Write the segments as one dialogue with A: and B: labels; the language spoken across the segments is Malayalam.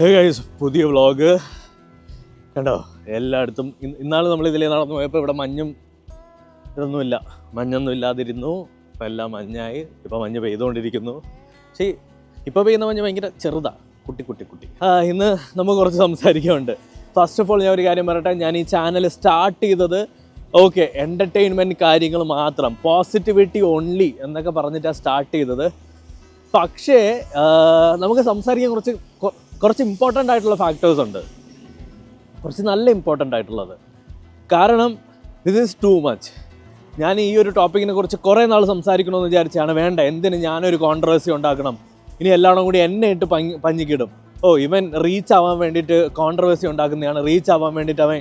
A: ഹേ ഗൈസ്, പുതിയ വ്ളോഗ് കണ്ടോ. എല്ലായിടത്തും ഇന്നാൾ നമ്മൾ ഇതിലേ നടന്നു പോയപ്പോൾ ഇവിടെ മഞ്ഞൊന്നും ഇല്ലാതിരുന്നു. ഇപ്പം എല്ലാം മഞ്ഞായി. ഇപ്പം മഞ്ഞ് പെയ്തുകൊണ്ടിരിക്കുന്നു. പക്ഷേ ഇപ്പോൾ പെയ്യുന്ന മഞ്ഞ് ഭയങ്കര ചെറുതാണ്, കുട്ടി. ഇന്ന് നമുക്ക് കുറച്ച് സംസാരിക്കാനുണ്ട്. ഫസ്റ്റ് ഓഫ് ഓൾ ഞാൻ ഒരു കാര്യം പറയട്ടെ. ഞാൻ ഈ ചാനൽ സ്റ്റാർട്ട് ചെയ്തത് എൻ്റർടൈൻമെൻറ്റ് കാര്യങ്ങൾ മാത്രം, പോസിറ്റിവിറ്റി ഓൺലി എന്നൊക്കെ പറഞ്ഞിട്ടാണ് സ്റ്റാർട്ട് ചെയ്തത്. പക്ഷേ നമുക്ക് സംസാരിക്കാൻ കുറച്ച് ഇമ്പോർട്ടൻ്റ് ആയിട്ടുള്ള ഫാക്ടേഴ്സ് ഉണ്ട്, കുറച്ച് നല്ല ഇമ്പോർട്ടൻ്റ് ആയിട്ടുള്ളത്. കാരണം ദിസ് ഈസ് ടു മച്ച്. ഞാൻ ഈ ഒരു ടോപ്പിക്കിനെ കുറിച്ച് കുറേ നാൾ സംസാരിക്കണമെന്ന് വിചാരിച്ചാണ്. വേണ്ട, എന്തിന് ഞാനൊരു കോൺട്രവേഴ്സി ഉണ്ടാക്കണം, ഇനി എല്ലാവരും കൂടി എന്നെ ഇട്ട് പഞ്ഞിക്കിടും. ഇവൻ റീച്ച് ആവാൻ വേണ്ടിയിട്ട് കോൺട്രവേഴ്സി ഉണ്ടാക്കുന്നതാണ്, റീച്ച് ആവാൻ വേണ്ടിയിട്ട് അവൻ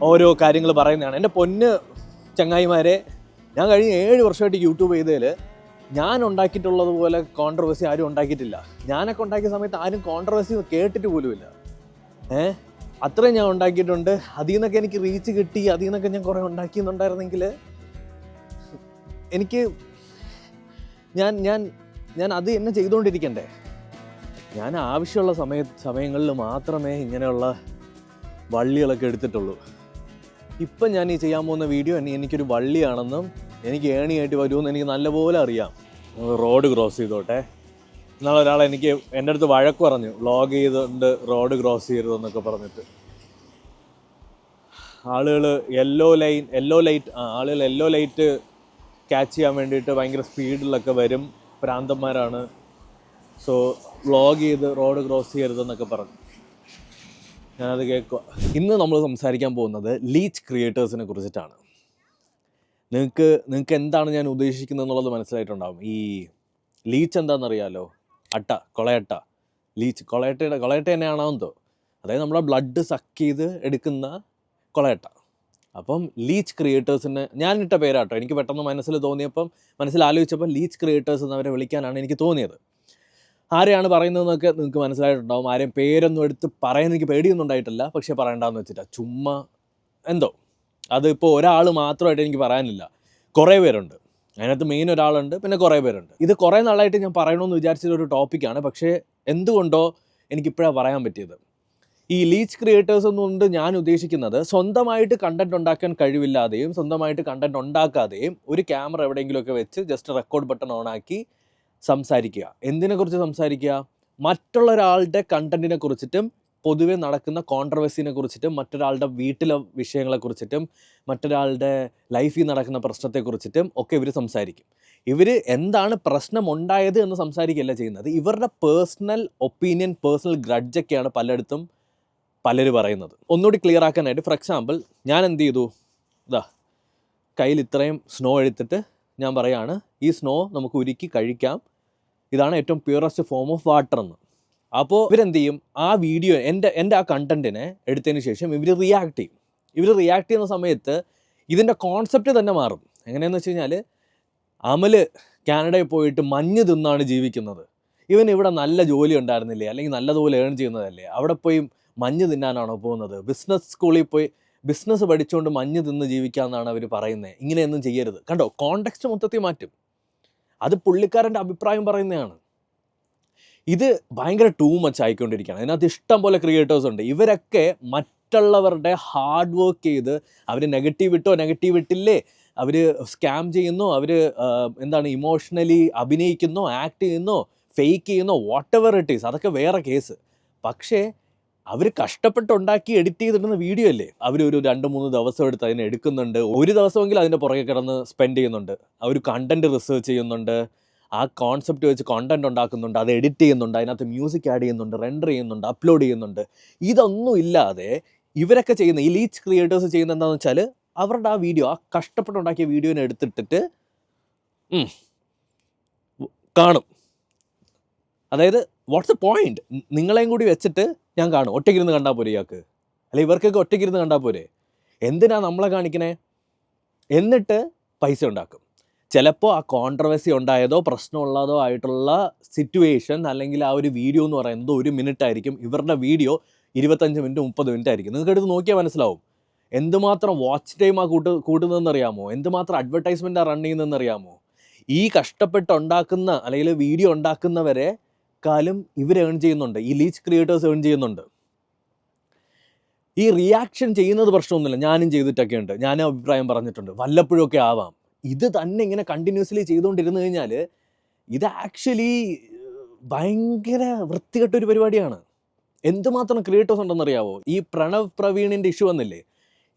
A: ഓരോ കാര്യങ്ങൾ പറയുന്നതാണ്. എൻ്റെ പൊന്ന് ചങ്ങായിമാരെ, ഞാൻ കഴിഞ്ഞ 7 വർഷമായിട്ട് യൂട്യൂബ് ചെയ്തതിൽ ഞാൻ ഉണ്ടാക്കിയിട്ടുള്ളതുപോലെ കോൺട്രവേഴ്സി ആരും ഉണ്ടാക്കിയിട്ടില്ല. ഞാനൊക്കെ ഉണ്ടാക്കിയ സമയത്ത് ആരും കോൺട്രവേഴ്സി കേട്ടിട്ട് പോലുമില്ല. അത്രയും ഞാൻ ഉണ്ടാക്കിയിട്ടുണ്ട്. അതിൽ നിന്നൊക്കെ എനിക്ക് റീച്ച് കിട്ടി, അതിൽ നിന്നൊക്കെ ഞാൻ കുറേ ഉണ്ടാക്കിയെന്നുണ്ടായിരുന്നെങ്കിൽ എനിക്ക് ഞാൻ അത് എന്നെ ചെയ്തുകൊണ്ടിരിക്കണ്ടേ. ഞാൻ ആവശ്യമുള്ള സമയങ്ങളിൽ മാത്രമേ ഇങ്ങനെയുള്ള വള്ളികളൊക്കെ എടുത്തിട്ടുള്ളൂ. ഇപ്പം ഞാൻ ഈ ചെയ്യാൻ പോകുന്ന വീഡിയോ എനിക്കൊരു വള്ളിയാണെന്നും എനിക്ക് ഏണിയായിട്ട് വരുമെന്ന് എനിക്ക് നല്ലപോലെ അറിയാം. റോഡ് ക്രോസ് ചെയ്തോട്ടെ. ഇന്നാളെ ഒരാൾ എൻ്റെ അടുത്ത് വഴക്ക് പറഞ്ഞു, വ്ളോഗ് ചെയ്തുകൊണ്ട് റോഡ് ക്രോസ് ചെയ്യരുതെന്നൊക്കെ പറഞ്ഞിട്ട്. ആളുകൾ യെല്ലോ ലൈറ്റ് ക്യാച്ച് ചെയ്യാൻ വേണ്ടിയിട്ട് ഭയങ്കര സ്പീഡിലൊക്കെ വരും, ഭ്രാന്തന്മാരാണ്. സോ വ്ളോഗ് ചെയ്ത് റോഡ് ക്രോസ് ചെയ്യരുതെന്നൊക്കെ പറഞ്ഞു. ഞാനത് കേൾക്കുക. ഇന്ന് നമ്മൾ സംസാരിക്കാൻ പോകുന്നത് ലീച്ച് ക്രിയേറ്റേഴ്സിനെ കുറിച്ചിട്ടാണ്. നിങ്ങൾക്ക് എന്താണ് ഞാൻ ഉദ്ദേശിക്കുന്നത് എന്നുള്ളത് മനസ്സിലായിട്ടുണ്ടാകും. ഈ ലീച്ച് എന്താണെന്നറിയാമല്ലോ, കൊളയട്ട. ലീച്ച് കൊളയട്ട തന്നെയാണെന്നോ, അതായത് നമ്മുടെ ബ്ലഡ് സക്ക് ചെയ്ത് എടുക്കുന്ന കൊളയട്ട. അപ്പം ലീച്ച് ക്രിയേറ്റേഴ്സിന് ഞാനിട്ട പേരാട്ടോ. എനിക്ക് പെട്ടെന്ന് മനസ്സിലാലോചിച്ചപ്പോൾ ലീച്ച് ക്രിയേറ്റേഴ്സ് എന്നവരെ വിളിക്കാനാണ് എനിക്ക് തോന്നിയത്. ആരെയാണ് പറയുന്നതെന്നൊക്കെ നിങ്ങൾക്ക് മനസ്സിലായിട്ടുണ്ടാവും. ആരെയും പേരൊന്നും എടുത്ത് പറയാൻ എനിക്ക് പേടിയൊന്നും ഉണ്ടായിട്ടില്ല, പക്ഷേ പറയണ്ടെന്ന് വെച്ചിട്ടാ. ചുമ്മാ എന്തോ അതിപ്പോൾ ഒരാൾ മാത്രമായിട്ട് എനിക്ക് പറയാനില്ല, കുറേ പേരുണ്ട്. അതിനകത്ത് മെയിൻ ഒരാളുണ്ട്, പിന്നെ കുറേ പേരുണ്ട്. ഇത് കുറേ നാളായിട്ട് ഞാൻ പറയണമെന്ന് വിചാരിച്ചൊരു ടോപ്പിക്കാണ്, പക്ഷേ എന്തുകൊണ്ടോ എനിക്കിപ്പോഴാണ് പറയാൻ പറ്റിയത്. ഈ ലീച്ച് ക്രിയേറ്റേഴ്സ് എന്നുകൊണ്ട് ഞാൻ ഉദ്ദേശിക്കുന്നത് സ്വന്തമായിട്ട് കണ്ടൻറ് ഉണ്ടാക്കാൻ കഴിവില്ലാതെയും സ്വന്തമായിട്ട് കണ്ടൻറ് ഉണ്ടാക്കാതെയും ഒരു ക്യാമറ എവിടെയെങ്കിലുമൊക്കെ വെച്ച് ജസ്റ്റ് റെക്കോർഡ് ബട്ടൺ ഓണാക്കി സംസാരിക്കുക. എന്തിനെക്കുറിച്ച് സംസാരിക്കുക? മറ്റുള്ള ഒരാളുടെ കണ്ടൻറ്റിനെ കുറിച്ചിട്ടും പൊതുവെ നടക്കുന്ന കോൺട്രവേഴ്സിനെ കുറിച്ചിട്ടും മറ്റൊരാളുടെ വീട്ടിലെ വിഷയങ്ങളെക്കുറിച്ചിട്ടും മറ്റൊരാളുടെ ലൈഫിൽ നടക്കുന്ന പ്രശ്നത്തെക്കുറിച്ചിട്ടും ഒക്കെ ഇവർ സംസാരിക്കും. ഇവർ എന്താണ് പ്രശ്നം ഉണ്ടായത് എന്ന് സംസാരിക്കുകയല്ല ചെയ്യുന്നത്. ഇവരുടെ പേഴ്സണൽ ഒപ്പീനിയൻ, പേഴ്സണൽ ഗ്രഡ്ജൊക്കെയാണ് പലരും പറയുന്നത്. ഒന്നുകൂടി ക്ലിയർ ആക്കാനായിട്ട്, ഫോർ എക്സാമ്പിൾ, ഞാൻ എന്ത് ചെയ്തു, കയ്യിൽ ഇത്രയും സ്നോ എടുത്തിട്ട് ഞാൻ പറയാണ്, ഈ സ്നോ നമുക്ക് ഉരുക്കി കഴിക്കാം, ഇതാണ് ഏറ്റവും പ്യൂറസ്റ്റ് ഫോം ഓഫ് വാട്ടർ എന്ന്. അപ്പോൾ ഇവരെന്ത് ചെയ്യും, ആ വീഡിയോ എൻ്റെ ആ കണ്ടൻറ്റിനെ എടുത്തതിന് ശേഷം ഇവർ റിയാക്ട് ചെയ്യും. റിയാക്ട് ചെയ്യുന്ന സമയത്ത് ഇതിൻ്റെ കോൺസെപ്റ്റ് തന്നെ മാറും. എങ്ങനെയാണെന്ന് വെച്ച് കഴിഞ്ഞാൽ, അമൽ കാനഡയിൽ പോയിട്ട് മഞ്ഞ് തിന്നാണ് ജീവിക്കുന്നത്, ഇവൻ ഇവിടെ നല്ല ജോലി ഉണ്ടായിരുന്നില്ലേ, അല്ലെങ്കിൽ നല്ലതുപോലെ ഏൺ ചെയ്യുന്നതല്ലേ, അവിടെ പോയി മഞ്ഞ് തിന്നാനാണോ പോകുന്നത്? ബിസിനസ് സ്കൂളിൽ പോയി ബിസിനസ് പഠിച്ചുകൊണ്ട് മഞ്ഞ് തിന്ന് ജീവിക്കാമെന്നാണ് അവർ പറയുന്നത്. ഇങ്ങനെയൊന്നും ചെയ്യരുത്. കണ്ടോ, കോണ്ടെക്സ്റ്റ് മൊത്തത്തിൽ മാറ്റും. അത് പുള്ളിക്കാരൻ്റെ അഭിപ്രായം പറയുന്നതാണ്. ഇത് ഭയങ്കര ടൂ മച്ച് ആയിക്കൊണ്ടിരിക്കുകയാണ്. അതിനകത്ത് ഇഷ്ടം പോലെ ക്രിയേറ്റേഴ്സ് ഉണ്ട്. ഇവരൊക്കെ മറ്റുള്ളവരുടെ ഹാർഡ് വർക്ക് ചെയ്ത് അവർ നെഗറ്റീവ് ഇട്ടില്ലേ, അവർ സ്കാം ചെയ്യുന്നു, അവർ ഇമോഷണലി അഭിനയിക്കുന്നോ, ആക്ട് ചെയ്യുന്നോ, ഫേക്ക് ചെയ്യുന്നോ, വാട്ട് എവർ ഇറ്റ് ഈസ്, അതൊക്കെ വേറെ കേസ്. പക്ഷേ അവർ കഷ്ടപ്പെട്ടുണ്ടാക്കി എഡിറ്റ് ചെയ്തിടുന്ന വീഡിയോ അല്ലേ, അവരൊരു 2-3 ദിവസം എടുത്ത് അതിനെ എടുക്കുന്നുണ്ട്. ഒരു ദിവസമെങ്കിലും അതിൻ്റെ പുറകെ കിടന്ന് സ്പെൻഡ് ചെയ്യുന്നുണ്ട്. അവർ കണ്ടൻറ്റ് റിസർച്ച് ചെയ്യുന്നുണ്ട്, ആ കോൺസെപ്റ്റ് വെച്ച് കോണ്ടൻറ്റ് ഉണ്ടാക്കുന്നുണ്ട്, അത് എഡിറ്റ് ചെയ്യുന്നുണ്ട്, അതിനകത്ത് മ്യൂസിക് ആഡ് ചെയ്യുന്നുണ്ട്, റെൻഡർ ചെയ്യുന്നുണ്ട്, അപ്ലോഡ് ചെയ്യുന്നുണ്ട്. ഇതൊന്നും ഇല്ലാതെ ഇവരൊക്കെ ചെയ്യുന്ന, ഈ ലീച്ച് ക്രിയേറ്റേഴ്സ് ചെയ്യുന്നത് എന്താണെന്ന് വെച്ചാൽ, അവരുടെ ആ വീഡിയോ, ആ കഷ്ടപ്പെട്ടുണ്ടാക്കിയ വീഡിയോനെ എടുത്തിട്ടിട്ട് കാണും. അതായത് വാട്ട്സ് എ പോയിന്റ്, നിങ്ങളെയും കൂടി വെച്ചിട്ട് ഞാൻ കാണും. ഒറ്റയ്ക്കിരുന്ന് കണ്ടാൽ പോരെ ഇയാൾക്ക്, അല്ലെ ഇവർക്കൊക്കെ ഒറ്റയ്ക്കിരുന്ന് കണ്ടാൽ പോരെ, എന്തിനാ നമ്മളെ കാണിക്കണേ? എന്നിട്ട് പൈസ ഉണ്ടാക്കും. ചിലപ്പോൾ ആ കോൺട്രവേഴ്സി ഉണ്ടായതോ പ്രശ്നമുള്ളതോ ആയിട്ടുള്ള സിറ്റുവേഷൻ, അല്ലെങ്കിൽ ആ ഒരു വീഡിയോ എന്ന് പറയുന്നത് 1 മിനിറ്റ് ആയിരിക്കും. ഇവരുടെ വീഡിയോ 25 മിനിറ്റ് 30 മിനിറ്റ് ആയിരിക്കും. നിങ്ങൾക്ക് എടുത്ത് നോക്കിയാൽ മനസ്സിലാവും എന്തുമാത്രം വാച്ച് ടൈമാണ് കൂട്ടുന്നതെന്നറിയാമോ, എന്തുമാത്രം അഡ്വർടൈസ്മെൻറ്റാണ് റൺ ചെയ്യുന്നതെന്നറിയാമോ. ഈ കഷ്ടപ്പെട്ടുണ്ടാക്കുന്ന അല്ലെങ്കിൽ വീഡിയോ ഉണ്ടാക്കുന്നവരെ ഇതിനേക്കാളും ഇവർ ഏൺ ചെയ്യുന്നുണ്ട്, ഈ ലീച്ച് ക്രിയേറ്റേഴ്സ് ഏൺ ചെയ്യുന്നുണ്ട്. ഈ റിയാക്ഷൻ ചെയ്യുന്നത് പ്രശ്നമൊന്നുമില്ല, ഞാനും ചെയ്തിട്ടൊക്കെ ഉണ്ട്, ഞാനും അഭിപ്രായം പറഞ്ഞിട്ടുണ്ട്, വല്ലപ്പോഴൊക്കെ ആവാം. ഇത് തന്നെ ഇങ്ങനെ കണ്ടിന്യൂസ്ലി ചെയ്തുകൊണ്ടിരുന്നു കഴിഞ്ഞാൽ ഇത് ആക്ച്വലി ഭയങ്കര വൃത്തികെട്ടൊരു പരിപാടിയാണ്. എന്തുമാത്രം ക്രിയേറ്റേഴ്സ് ഉണ്ടെന്നറിയാവോ? ഈ പ്രണവ് പ്രവീണിൻ്റെ ഇഷ്യൂ വന്നില്ലേ,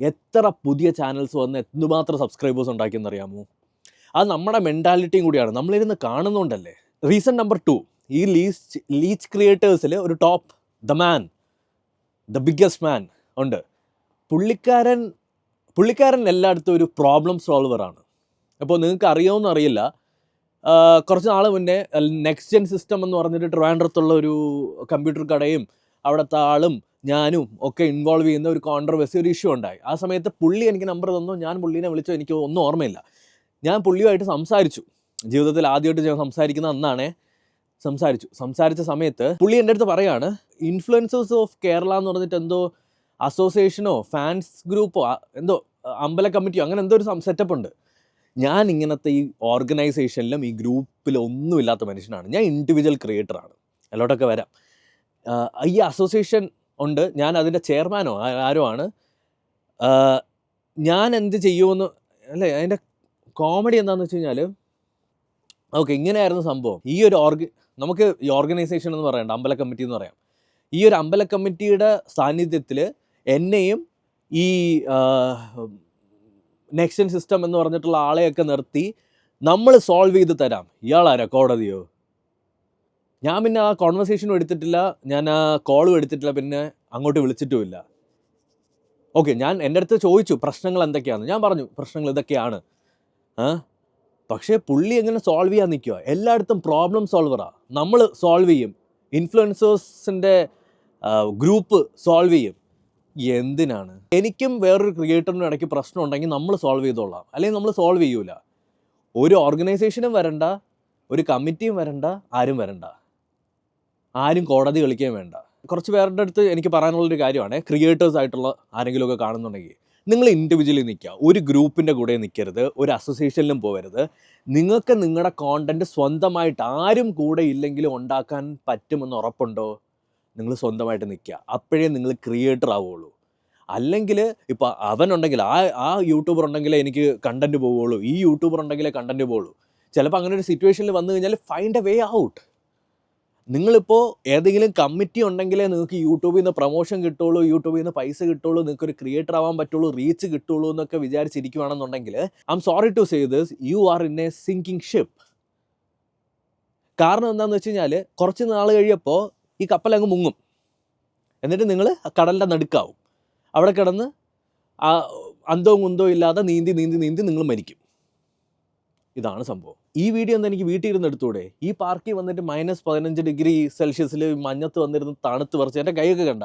A: എത്ര പുതിയ ചാനൽസ് വന്ന് എന്തുമാത്രം സബ്സ്ക്രൈബേഴ്സ് ഉണ്ടാക്കിയെന്നറിയാമോ? അത് നമ്മുടെ മെൻറ്റാലിറ്റിയും കൂടിയാണ്, നമ്മളിരുന്ന് കാണുന്നുണ്ടല്ലേ. റീസൺ നമ്പർ 2, ഈ ലീച്ച് ക്രിയേറ്റേഴ്സിൽ ഒരു top, the man, the biggest man ഉണ്ട്. പുള്ളിക്കാരൻ എല്ലായിടത്തും ഒരു പ്രോബ്ലം സോൾവറാണ്. അപ്പോൾ നിങ്ങൾക്ക് അറിയാമെന്ന് അറിയില്ല, കുറച്ച് നാൾ മുന്നേ നെക്സ്റ്റ് ജെൻ സിസ്റ്റം എന്ന് പറഞ്ഞിട്ട് ട്രിവാൻഡ്രത്തുള്ള ഒരു കമ്പ്യൂട്ടർ കടയും അവിടുത്തെ ആളും ഞാനും ഒക്കെ ഇൻവോൾവ് ചെയ്യുന്ന ഒരു കോൺട്രവേഴ്സി, ഒരു ഇഷ്യൂ ഉണ്ടായി. ആ സമയത്ത് പുള്ളി എനിക്ക് നമ്പർ തന്നു, ഞാൻ പുള്ളീനെ വിളിച്ചു, എനിക്ക് ഒന്നും ഓർമ്മയില്ല. ഞാൻ പുള്ളിയുമായിട്ട് സംസാരിച്ചു, ജീവിതത്തിൽ ആദ്യമായിട്ട് ഞാൻ സംസാരിക്കുന്ന അന്നാണേ. സംസാരിച്ച സമയത്ത് പുള്ളി എൻ്റെ അടുത്ത് പറയാണ്, ഇൻഫ്ലുവൻസേഴ്സ് ഓഫ് കേരള എന്ന് പറഞ്ഞിട്ട് എന്തോ അസോസിയേഷനോ ഫാൻസ് ഗ്രൂപ്പോ എന്തോ അമ്പല കമ്മിറ്റിയോ അങ്ങനെ എന്തോ ഒരു സെറ്റപ്പ് ഉണ്ട്. ഞാൻ ഇങ്ങനത്തെ ഈ ഓർഗനൈസേഷനിലും ഈ ഗ്രൂപ്പിലും ഒന്നും ഇല്ലാത്ത മനുഷ്യനാണ്. ഞാൻ ഇൻഡിവിജ്വൽ ക്രിയേറ്ററാണ്, അതിലോട്ടൊക്കെ വരാം. ഈ അസോസിയേഷൻ ഉണ്ട്, ഞാൻ അതിൻ്റെ ചെയർമാനോ ആരോ ആണ്. ഞാൻ എന്ത് ചെയ്യുമെന്ന് അല്ലേ, അതിൻ്റെ കോമഡി എന്താണെന്ന് വെച്ച് കഴിഞ്ഞാൽ, ഓക്കെ ഇങ്ങനെയായിരുന്നു സംഭവം. ഈ ഒരു നമുക്ക് ഈ ഓർഗനൈസേഷൻ എന്ന് പറയണ്ട, അമ്പല കമ്മിറ്റി എന്ന് പറയാം. ഈ ഒരു അമ്പല കമ്മിറ്റിയുടെ സാന്നിധ്യത്തിൽ എന്നെയും ഈ നെക്സ്റ്റ് ജെൻ സിസ്റ്റം എന്ന് പറഞ്ഞിട്ടുള്ള ആളെയൊക്കെ നിർത്തി നമ്മൾ സോൾവ് ചെയ്ത് തരാം. ഇയാളാരാ, കോടതിയോ? ഞാൻ പിന്നെ ആ കോൺവെർസേഷനും എടുത്തിട്ടില്ല, ഞാൻ ആ കോളും എടുത്തിട്ടില്ല, പിന്നെ അങ്ങോട്ട് വിളിച്ചിട്ടുമില്ല. ഓക്കെ, ഞാൻ എൻ്റെ അടുത്ത് ചോദിച്ചു പ്രശ്നങ്ങൾ എന്തൊക്കെയാണ്, ഞാൻ പറഞ്ഞു പ്രശ്നങ്ങൾ ഇതൊക്കെയാണ്. പക്ഷേ പുള്ളി എങ്ങനെ സോൾവ് ചെയ്യാൻ നിൽക്കുക? എല്ലായിടത്തും പ്രോബ്ലം സോൾവറാണ്. നമ്മൾ സോൾവ് ചെയ്യും, ഇൻഫ്ലുവൻസേഴ്സിൻ്റെ ഗ്രൂപ്പ് സോൾവ് ചെയ്യും. എന്തിനാണ്? എനിക്കും വേറൊരു ക്രിയേറ്ററിനും ഇടയ്ക്ക് പ്രശ്നം ഉണ്ടെങ്കിൽ നമ്മൾ സോൾവ് ചെയ്തോളാം, അല്ലെങ്കിൽ നമ്മൾ സോൾവ് ചെയ്യൂല. ഒരു ഓർഗനൈസേഷനും വരണ്ട, ഒരു കമ്മിറ്റിയും വരണ്ട, ആരും വരണ്ട, ആരും കോടതി കളിക്കാൻ വേണ്ട. കുറച്ച് പേരുടെ അടുത്ത് എനിക്ക് പറയാനുള്ളൊരു കാര്യമാണ്, ക്രിയേറ്റേഴ്സ് ആയിട്ടുള്ള ആരെങ്കിലുമൊക്കെ കാണുന്നുണ്ടെങ്കിൽ നിങ്ങൾ ഇൻഡിവിജ്വലി നിൽക്കുക, ഒരു ഗ്രൂപ്പിൻ്റെ കൂടെ നിൽക്കരുത്, ഒരു അസോസിയേഷനിലും പോകരുത്. നിങ്ങൾക്ക് നിങ്ങളുടെ കോണ്ടൻറ്റ് സ്വന്തമായിട്ട് ആരും കൂടെ ഇല്ലെങ്കിലും ഉണ്ടാക്കാൻ പറ്റുമെന്ന് ഉറപ്പുണ്ടോ? നിങ്ങൾ സ്വന്തമായിട്ട് നിൽക്കുക, അപ്പോഴേ നിങ്ങൾ ക്രിയേറ്റർ ആവുകയുള്ളൂ. അല്ലെങ്കിൽ ഇപ്പോൾ അവനുണ്ടെങ്കിൽ ആ യൂട്യൂബർ ഉണ്ടെങ്കിലേ എനിക്ക് കണ്ടൻറ്റ് പോവുകയുള്ളൂ, ഈ യൂട്യൂബർ ഉണ്ടെങ്കിലേ കണ്ടൻറ്റ് പോവുള്ളൂ. ചിലപ്പോൾ അങ്ങനെ ഒരു സിറ്റുവേഷനിൽ വന്നു കഴിഞ്ഞാൽ ഫൈൻഡ് എ വേ ഔട്ട്. നിങ്ങളിപ്പോൾ ഏതെങ്കിലും കമ്മിറ്റി ഉണ്ടെങ്കിലേ നിങ്ങൾക്ക് യൂട്യൂബിൽ നിന്ന് പ്രൊമോഷൻ കിട്ടുള്ളൂ, യൂട്യൂബിൽ നിന്ന് പൈസ കിട്ടുള്ളൂ, നിങ്ങൾക്കൊരു ക്രിയേറ്റർ ആവാൻ പറ്റുള്ളൂ, റീച്ച് കിട്ടുള്ളൂ എന്നൊക്കെ വിചാരിച്ചിരിക്കുകയാണെന്നുണ്ടെങ്കിൽ I'm sorry to say this, you are in a sinking ship. കാരണം എന്താണെന്ന് വെച്ച് കഴിഞ്ഞാൽ കുറച്ച് നാൾ കഴിയപ്പോൾ ഈ കപ്പലങ്ങ് മുങ്ങും, എന്നിട്ട് നിങ്ങൾ കടലിൻ്റെ നടുക്കാവും. അവിടെ കിടന്ന് അന്തവും കുന്തവും ഇല്ലാതെ നീന്തി നിങ്ങൾ മരിക്കും. ഇതാണ് സംഭവം. ഈ വീഡിയോ ഒന്ന് എനിക്ക് വീട്ടിൽ ഇരുന്ന് എടുത്തൂടെ? ഈ പാർക്കിൽ വന്നിട്ട് -15 ഡിഗ്രി സെൽഷ്യസിൽ മഞ്ഞത്ത് വന്നിരുന്ന് തണുത്ത് പറിച്ച് എൻ്റെ കൈയൊക്കെ കണ്ട.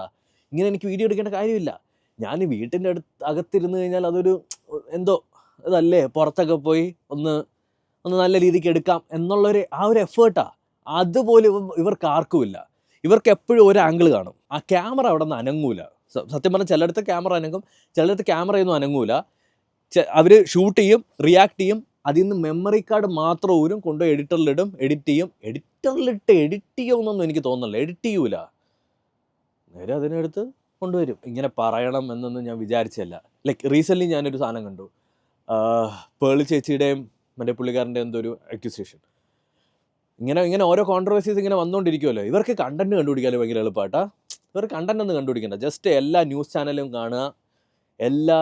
A: ഇങ്ങനെ എനിക്ക് വീഡിയോ എടുക്കേണ്ട കാര്യമില്ല. ഞാൻ വീട്ടിൻ്റെ അകത്തിരുന്ന് കഴിഞ്ഞാൽ അതൊരു എന്തോ ഇതല്ലേ, പുറത്തൊക്കെ പോയി ഒന്ന് നല്ല രീതിക്ക് എടുക്കാം എന്നുള്ളൊരു ഒരു എഫേർട്ടാണ്. അതുപോലും ഇവർക്ക് ആർക്കുമില്ല. ഇവർക്ക് എപ്പോഴും ഒരു ആംഗിൾ കാണും, ആ ക്യാമറ അവിടെ നിന്ന് അനങ്ങൂല. സത്യം പറഞ്ഞാൽ ചിലയിടത്ത് ക്യാമറ അനങ്ങും, ചിലയിടത്ത് ക്യാമറയൊന്നും അനങ്ങൂല. അവർ ഷൂട്ട് ചെയ്യും, റിയാക്ട് ചെയ്യും, അതിൽ നിന്ന് മെമ്മറി കാർഡ് മാത്രം ഊരും, കൊണ്ടുപോയി എഡിറ്ററിലിടും, എഡിറ്റ് ചെയ്യുമെന്നൊന്നും എനിക്ക് തോന്നുന്നില്ല, എഡിറ്റ് ചെയ്യൂല, നേരെ അതിനെടുത്ത് കൊണ്ടുവരും. ഇങ്ങനെ പറയണം എന്നൊന്നും ഞാൻ വിചാരിച്ചല്ല. ലൈക്ക് റീസെൻ്റ്ലി ഞാനൊരു സാധനം കണ്ടു, പേളി ചേച്ചിയുടെയും മറ്റേ പുള്ളിക്കാരൻ്റെ എന്തോ ഒരു അക്യൂസേഷൻ. ഇങ്ങനെ ഓരോ കോൺട്രവേഴ്സീസ് ഇങ്ങനെ വന്നുകൊണ്ടിരിക്കുമല്ലോ. ഇവർക്ക് കണ്ടന്റ് കണ്ടുപിടിക്കാനും ഭയങ്കര എളുപ്പമായിട്ടാ. ഇവർ കണ്ടന്റ് ഒന്നും കണ്ടുപിടിക്കണ്ട, ജസ്റ്റ് എല്ലാ ന്യൂസ് ചാനലും കാണുക, എല്ലാ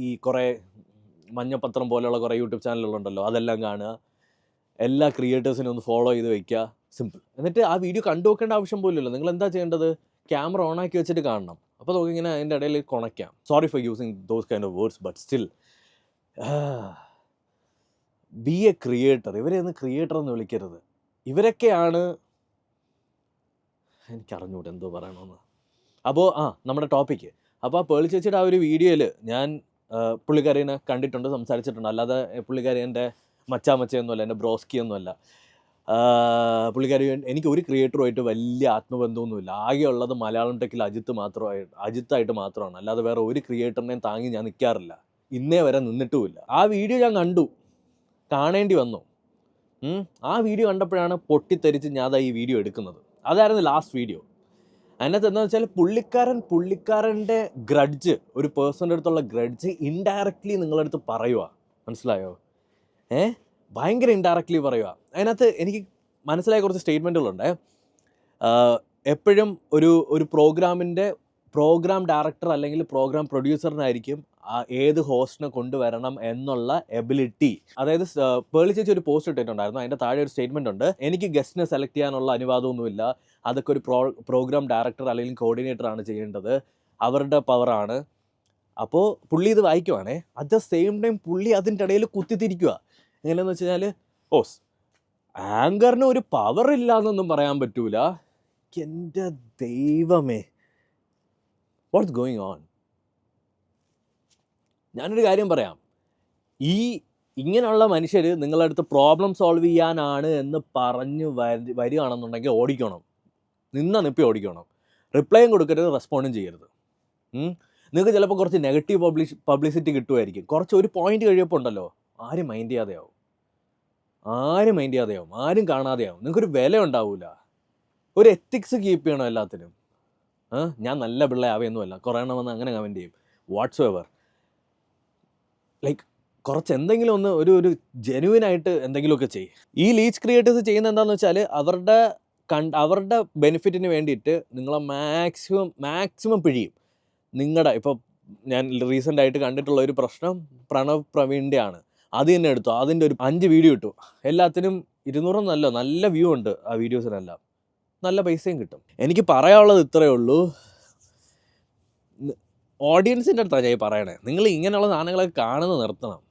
A: ഈ കുറേ മഞ്ഞപ്പത്രം പോലെയുള്ള കുറേ യൂട്യൂബ് ചാനലുകളുണ്ടല്ലോ, അതെല്ലാം കാണുക, എല്ലാ ക്രിയേറ്റേഴ്സിനും ഒന്ന് ഫോളോ ചെയ്ത് വയ്ക്കുക, സിമ്പിൾ. എന്നിട്ട് ആ വീഡിയോ കണ്ടു നോക്കേണ്ട ആവശ്യം പോലുമില്ല. നിങ്ങൾ എന്താ ചെയ്യേണ്ടത്? ക്യാമറ ഓണാക്കി വെച്ചിട്ട് കാണണം. അപ്പോൾ നോക്കിങ്ങനെ അതിൻ്റെ ഇടയിൽ കുണയ്ക്കാം. Sorry for using those kind of words, but still be a creator. ഇവരെ ഒന്ന് ക്രിയേറ്റർ എന്ന് വിളിക്കരുത്. ഇവരൊക്കെയാണ്, എനിക്കറിഞ്ഞൂടെ എന്തോ പറയണമെന്ന്. അപ്പോൾ നമ്മുടെ ടോപ്പിക്ക്. അപ്പോൾ ആ പേളി ചേച്ചിയുടെ ആ ഒരു വീഡിയോയിൽ ഞാൻ പുള്ളിക്കാരിനെ കണ്ടിട്ടുണ്ട്, സംസാരിച്ചിട്ടുണ്ട്. അല്ലാതെ പുള്ളിക്കാരി എൻ്റെ മച്ചാമച്ചയൊന്നുമല്ല, എൻ്റെ ബ്രോസ്കിയൊന്നുമല്ല. പുള്ളിക്കാരി എനിക്ക് ഒരു ക്രിയേറ്ററുമായിട്ട് വലിയ ആത്മബന്ധമൊന്നുമില്ല. ആകെയുള്ളത് മലയാളം ടെക്കിൽ അജിത്തായിട്ട് മാത്രമാണ്. അല്ലാതെ വേറെ ഒരു ക്രിയേറ്ററിനെയും താങ്ങി ഞാൻ നിൽക്കാറില്ല, ഇന്നേ വരെ നിന്നിട്ടുമില്ല. ആ വീഡിയോ ഞാൻ കണ്ടു, കാണേണ്ടി വന്നു. ആ വീഡിയോ കണ്ടപ്പോഴാണ് പൊട്ടിത്തെറിച്ച് ഞാൻ ഈ വീഡിയോ എടുക്കുന്നത്. അതായിരുന്നു ലാസ്റ്റ് വീഡിയോ. അതിനകത്ത് എന്താണെന്ന് വെച്ചാൽ പുള്ളിക്കാരൻ്റെ ഗ്രഡ്ജ്, ഒരു പേഴ്സൻ്റെ അടുത്തുള്ള ഗ്രഡ്ജ് ഇൻഡയറക്റ്റ്ലി നിങ്ങളുടെ അടുത്ത് പറയുക. മനസ്സിലായോ? ഭയങ്കര ഇൻഡയറക്റ്റ്ലി പറയുക. അതിനകത്ത് എനിക്ക് മനസ്സിലായ കുറച്ച് സ്റ്റേറ്റ്മെൻറ്റുകളുണ്ട്. എപ്പോഴും ഒരു പ്രോഗ്രാമിൻ്റെ പ്രോഗ്രാം ഡയറക്ടർ അല്ലെങ്കിൽ പ്രോഗ്രാം പ്രൊഡ്യൂസറിനായിരിക്കും ഏത് ഹോസ്റ്റിനെ കൊണ്ടുവരണം എന്നുള്ള എബിലിറ്റി. അതായത് പേളി ചേച്ചി ഒരു പോസ്റ്റ് ഇട്ടിട്ടുണ്ടായിരുന്നു. അതിൻ്റെ താഴെ ഒരു സ്റ്റേറ്റ്മെൻ്റ് ഉണ്ട്, എനിക്ക് ഗസ്റ്റിനെ സെലക്ട് ചെയ്യാനുള്ള അനുവാദമൊന്നുമില്ല, അതൊക്കെ ഒരു പ്രോഗ്രാം ഡയറക്ടർ അല്ലെങ്കിൽ കോർഡിനേറ്റർ ആണ് ചെയ്യേണ്ടത്, അവരുടെ പവറാണ്. അപ്പോൾ പുള്ളി ഇത് വായിക്കുവാണേ, അറ്റ് ദ സെയിം ടൈം പുള്ളി അതിൻ്റെ ഇടയിൽ കുത്തിത്തിരിക്കുക. എങ്ങനെയാണെന്ന് വെച്ച് കഴിഞ്ഞാൽ, ആങ്കറിന് ഒരു പവർ ഇല്ല എന്നൊന്നും പറയാൻ പറ്റൂല. എൻ്റെ ദൈവമേ, വാട്ട്സ് ഗോയിങ് ഓൺ? ഞാനൊരു കാര്യം പറയാം, ഇങ്ങനെയുള്ള മനുഷ്യർ നിങ്ങളുടെ അടുത്ത് പ്രോബ്ലം സോൾവ് ചെയ്യാനാണ് എന്ന് പറഞ്ഞ് വരികയാണെന്നുണ്ടെങ്കിൽ ഓടിക്കണം, നിപ്പി ഓടിക്കണം. റിപ്ലൈയും കൊടുക്കരുത്, റെസ്പോണ്ടും ചെയ്യരുത്. നിങ്ങൾക്ക് ചിലപ്പോൾ കുറച്ച് നെഗറ്റീവ് പബ്ലിസിറ്റി കിട്ടുമായിരിക്കും. കുറച്ച് ഒരു പോയിന്റ് കഴിയപ്പോൾ ഉണ്ടല്ലോ, ആരും മൈൻഡ് ചെയ്യാതെയാവും, ആരും കാണാതെയാവും. നിങ്ങൾക്കൊരു വില ഉണ്ടാവില്ല. ഒരു എത്തിക്സ് കീപ്പ് ചെയ്യണം എല്ലാത്തിനും. ഞാൻ നല്ല പിള്ളയാവുകയൊന്നുമല്ല, കുറേ എണ്ണം വന്ന് അങ്ങനെ കമൻറ്റ് ചെയ്യും. വാട്ട്സ് എവർ, ലൈക്ക് കുറച്ച് എന്തെങ്കിലും ഒന്ന് ഒരു ജെനുവിനായിട്ട് എന്തെങ്കിലുമൊക്കെ ചെയ്യും. ഈ ലീച്ച് ക്രിയേറ്റേഴ്സ് ചെയ്യുന്നത് എന്താണെന്ന് വെച്ചാൽ അവരുടെ ബെനിഫിറ്റിന് വേണ്ടിയിട്ട് നിങ്ങളെ മാക്സിമം പിഴിയും. ഇപ്പോൾ ഞാൻ റീസെൻ്റ് ആയിട്ട് കണ്ടിട്ടുള്ള ഒരു പ്രശ്നം പ്രണവ് പ്രവീണിൻ്റെ ആണ്. അത് തന്നെ എടുത്തു, അതിൻ്റെ ഒരു 5 വീഡിയോ ഇട്ടു. എല്ലാത്തിനും 200 നല്ല വ്യൂ ഉണ്ട്. ആ വീഡിയോസിനെല്ലാം നല്ല പൈസയും കിട്ടും. എനിക്ക് പറയാനുള്ളത് ഇത്രയേ ഉള്ളൂ. ഓഡിയൻസിൻ്റെ അടുത്താണ് ഞാൻ പറയണേ, നിങ്ങൾ ഇങ്ങനെയുള്ള സാധനങ്ങളൊക്കെ കാണുന്നത് നിർത്തണം.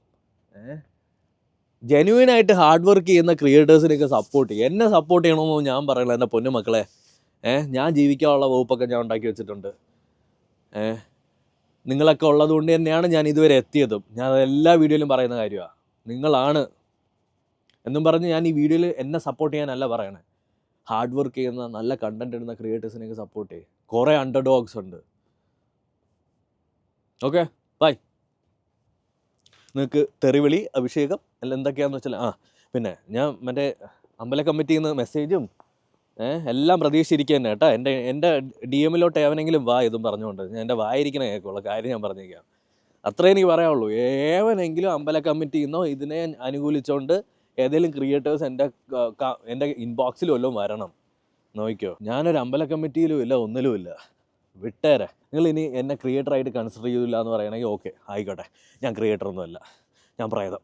A: ജെന്യുവിനായിട്ട് ഹാർഡ് വർക്ക് ചെയ്യുന്ന ക്രിയേറ്റേഴ്സിനെയൊക്കെ സപ്പോർട്ട് ചെയ്യും. എന്നെ സപ്പോർട്ട് ചെയ്യണമെന്ന് ഞാൻ പറയണല്ലോ എൻ്റെ പൊന്നു മക്കളെ. ഞാൻ ജീവിക്കാനുള്ള വകുപ്പൊക്കെ ഞാൻ ഉണ്ടാക്കി വെച്ചിട്ടുണ്ട്. നിങ്ങളൊക്കെ ഉള്ളത് കൊണ്ട് തന്നെയാണ് ഞാൻ ഇതുവരെ എത്തിയതും. ഞാൻ എല്ലാ വീഡിയോയിലും പറയുന്ന കാര്യമാണ്, നിങ്ങളാണ് എന്നും പറഞ്ഞ് ഞാൻ ഈ വീഡിയോയിൽ എന്നെ സപ്പോർട്ട് ചെയ്യാനല്ല പറയണേ. ഹാർഡ് വർക്ക് ചെയ്യുന്ന നല്ല കണ്ടൻറ് ഇടുന്ന ക്രിയേറ്റേഴ്സിനെയൊക്കെ സപ്പോർട്ട് ചെയ്യും. കുറേ അണ്ടർ ഡോഗ്സ് ഉണ്ട്. Okay, bye. നിങ്ങൾക്ക് തെറിവിളി, അഭിഷേകം എല്ലാം എന്തൊക്കെയാണെന്ന് വെച്ചാൽ പിന്നെ ഞാൻ മറ്റേ അമ്പല കമ്മിറ്റിയിൽ നിന്ന് മെസ്സേജും എല്ലാം പ്രതീക്ഷിച്ചിരിക്കുക തന്നെ കേട്ടോ. എൻ്റെ DM-ലോട്ട് ഏവനെങ്കിലും വാ ഇതും പറഞ്ഞുകൊണ്ട്. ഞാൻ എൻ്റെ വായിരിക്കണ കേൾക്കുള്ള കാര്യം ഞാൻ പറഞ്ഞേക്കാം. അത്രേ എനിക്ക് പറയാനുള്ളൂ. ഏവനെങ്കിലും അമ്പല കമ്മിറ്റിയിൽ നിന്നോ ഇതിനെ അനുകൂലിച്ചുകൊണ്ട് ഏതെങ്കിലും ക്രിയേറ്റേഴ്സ് എൻ്റെ ഇൻബോക്സിൽ വല്ലതും വരണം. നോക്കിക്കോ, ഞാനൊരു അമ്പല കമ്മിറ്റിയിലും ഇല്ല, ഒന്നിലും ഇല്ല. വിട്ടേരെ. നിങ്ങൾ ഇനി എന്നെ ക്രിയേറ്ററായിട്ട് കൺസിഡർ ചെയ്യില്ല എന്ന് പറയണമെങ്കിൽ ഓക്കെ, ആയിക്കോട്ടെ. ഞാൻ ക്രിയേറ്ററൊന്നുമല്ല, ഞാൻ പ്രേതം.